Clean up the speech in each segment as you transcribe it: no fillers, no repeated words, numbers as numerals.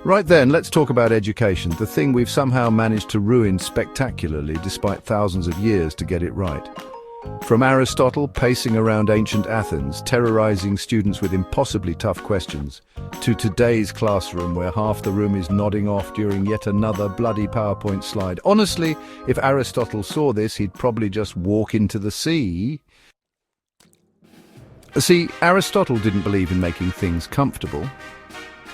Right then, let's talk about education, the thing we've somehow managed to ruin spectacularly despite thousands of years to get it right. From Aristotle pacing around ancient Athens, terrorizing students with impossibly tough questions, to today's classroom where half the room is nodding off during yet another bloody PowerPoint slide. Honestly, if Aristotle saw this, he'd probably just walk into the sea. See, Aristotle didn't believe in making things comfortable.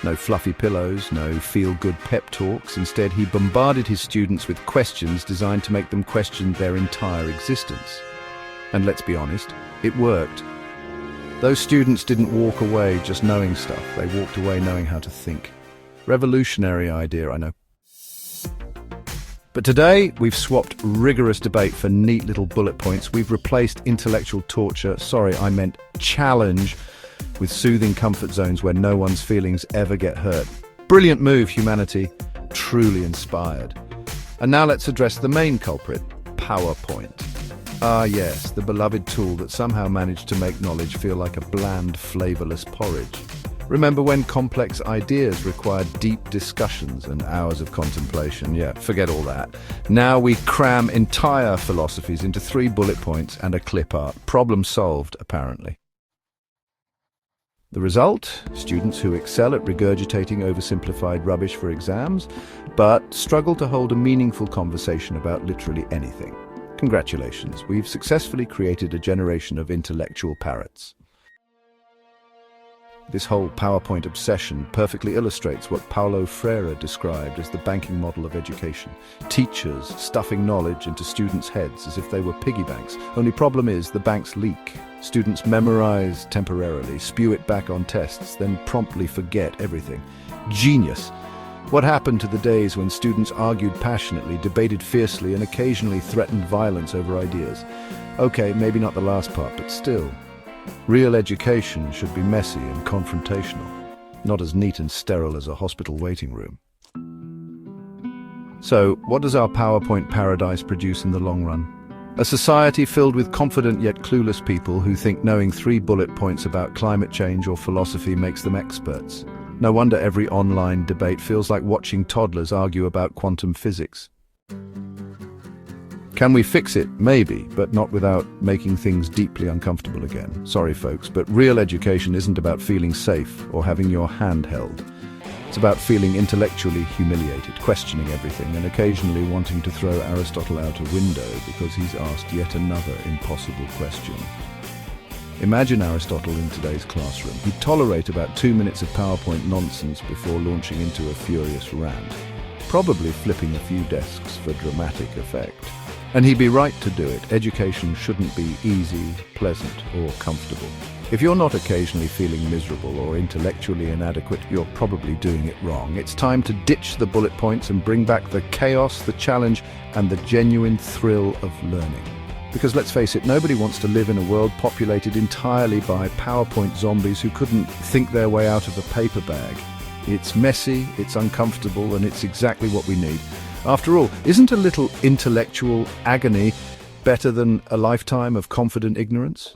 No fluffy pillows, no feel-good pep talks. Instead, he bombarded his students with questions designed to make them question their entire existence. And let's be honest, it worked. Those students didn't walk away just knowing stuff. They walked away knowing how to think. Revolutionary idea, I know. But today, we've swapped rigorous debate for neat little bullet points. We've replaced intellectual torture, sorry, I meant challenge, with soothing comfort zones where no one's feelings ever get hurt. Brilliant move, humanity. Truly inspired. And now let's address the main culprit, PowerPoint. Ah yes, the beloved tool that somehow managed to make knowledge feel like a bland, flavorless porridge. Remember when complex ideas required deep discussions and hours of contemplation? Yeah, forget all that. Now we cram entire philosophies into 3 bullet points and a clip art. Problem solved, apparently. The result? Students who excel at regurgitating oversimplified rubbish for exams, but struggle to hold a meaningful conversation about literally anything. Congratulations, we've successfully created a generation of intellectual parrots. This whole PowerPoint obsession perfectly illustrates what Paulo Freire described as the banking model of education. Teachers stuffing knowledge into students' heads as if they were piggy banks. Only problem is the banks leak. Students memorize temporarily, spew it back on tests, then promptly forget everything. Genius! What happened to the days when students argued passionately, debated fiercely, and occasionally threatened violence over ideas? Okay, maybe not the last part, but still. Real education should be messy and confrontational, not as neat and sterile as a hospital waiting room. So, what does our PowerPoint paradise produce in the long run? A society filled with confident yet clueless people who think knowing 3 bullet points about climate change or philosophy makes them experts. No wonder every online debate feels like watching toddlers argue about quantum physics. Can we fix it? Maybe, but not without making things deeply uncomfortable again. Sorry folks, but real education isn't about feeling safe or having your hand held. It's about feeling intellectually humiliated, questioning everything, and occasionally wanting to throw Aristotle out a window because he's asked yet another impossible question. Imagine Aristotle in today's classroom. He'd tolerate about 2 minutes of PowerPoint nonsense before launching into a furious rant, probably flipping a few desks for dramatic effect. And he'd be right to do it. Education shouldn't be easy, pleasant, or comfortable. If you're not occasionally feeling miserable or intellectually inadequate, you're probably doing it wrong. It's time to ditch the bullet points and bring back the chaos, the challenge, and the genuine thrill of learning. Because let's face it, nobody wants to live in a world populated entirely by PowerPoint zombies who couldn't think their way out of a paper bag. It's messy, it's uncomfortable, and it's exactly what we need. After all, isn't a little intellectual agony better than a lifetime of confident ignorance?